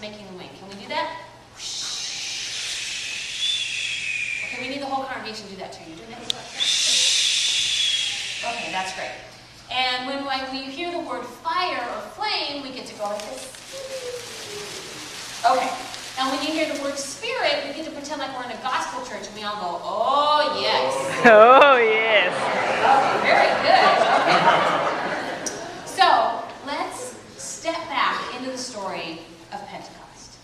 making the wind. Can we do that? Okay, we need the whole congregation to do that too. You doing that? Okay, that's great. And when we hear the word fire or flame, we get to go like this. Okay. And when you hear the word spirit, we get to pretend like we're in a gospel church and we all go, oh yes. Oh yes. Okay, very good. Okay. So, let's step back into the story of Pentecost.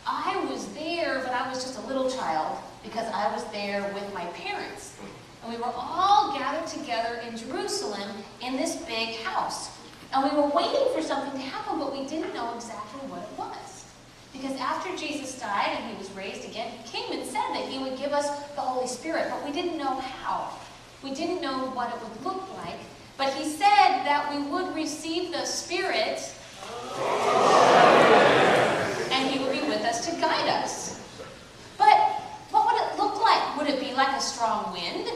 I was there, but I was just a little child because I was there with my parents. And we were all gathered together in Jerusalem in this big house. And we were waiting for something to happen, but we didn't know exactly what it was. Because after Jesus died and he was raised again, he came and said that he would give us the Holy Spirit, but we didn't know how. We didn't know what it would look like. But he said that we would receive the Spirit and he would be with us to guide us. But what would it look like? Would it be like a strong wind?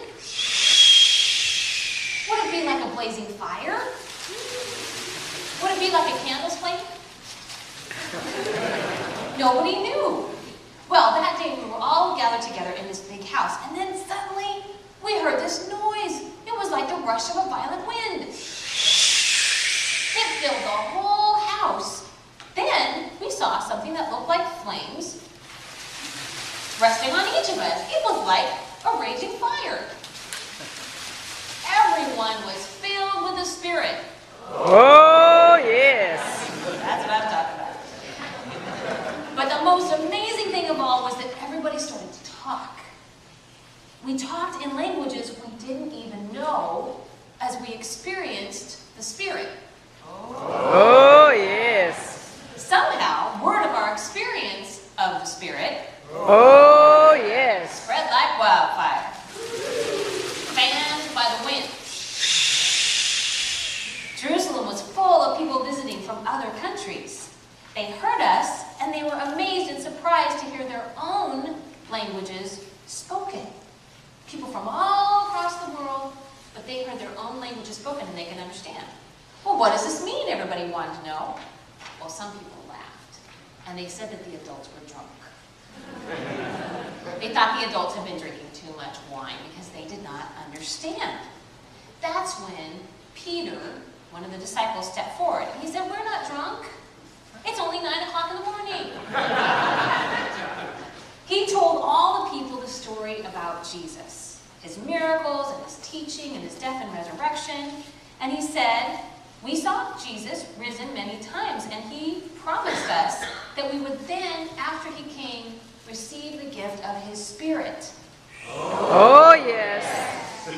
Would it be like a blazing fire? Would it be like a candle's flame? Nobody knew. Well, that day we were all gathered together in this big house, and then suddenly we heard this noise. It was like the rush of a violent wind. It filled the whole house. Then we saw something that looked like flames resting on each of us. It was like a raging fire. Everyone was filled with the Spirit. Oh yes. That's what I'm talking about. But the most amazing thing of all was that everybody started to talk. We talked in languages we didn't even know as we experienced the Spirit. Oh yes. Somehow, word of our experience of the Spirit Oh yes. spread like wildfire, fanned by the wind. Jerusalem was full of people visiting from other countries. They heard us, and they were amazed and surprised to hear their own languages spoken. People from all across the world, but they heard their own languages spoken, and they can understand. Well, what does this mean? Everybody wanted to know. Well, some people laughed, and they said that the adults were drunk. They thought the adults had been drinking too much wine because they did not understand. That's when Peter, one of the disciples, stepped forward. He said, we're not drunk. It's only 9 o'clock in the morning. He told all the people the story about Jesus, his miracles and his teaching and his death and resurrection. And he said, we saw Jesus risen many times, and he promised us that we would then, after he came, receive the gift of his Spirit. Oh yes.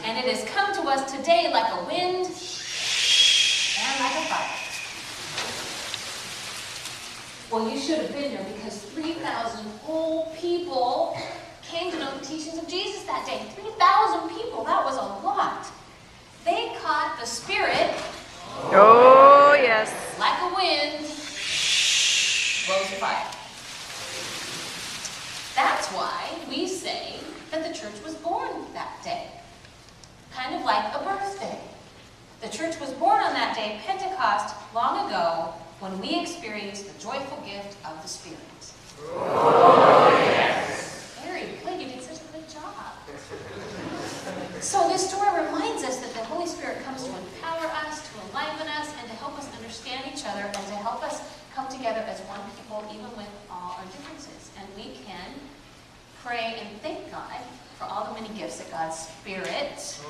And it has come to us today like a wind and like a fire. Well, you should have been there because 3,000 whole people came to know the teachings of Jesus that day. 3,000 people, that was a lot. They caught the Spirit. Oh yes. Like a wind, blows fire. That's why we say that the church was born that day. Kind of like a birthday. The church was born on that day, Pentecost, long ago, when we experienced the joyful gift of the Spirit. Oh yes. Very good. You did such a good job. So this story reminds us that the Holy Spirit comes to empower us, to enliven us, and to help us understand each other, and to help us come together as one people, even with all our differences. And we can pray and thank God for all the many gifts that God's Spirit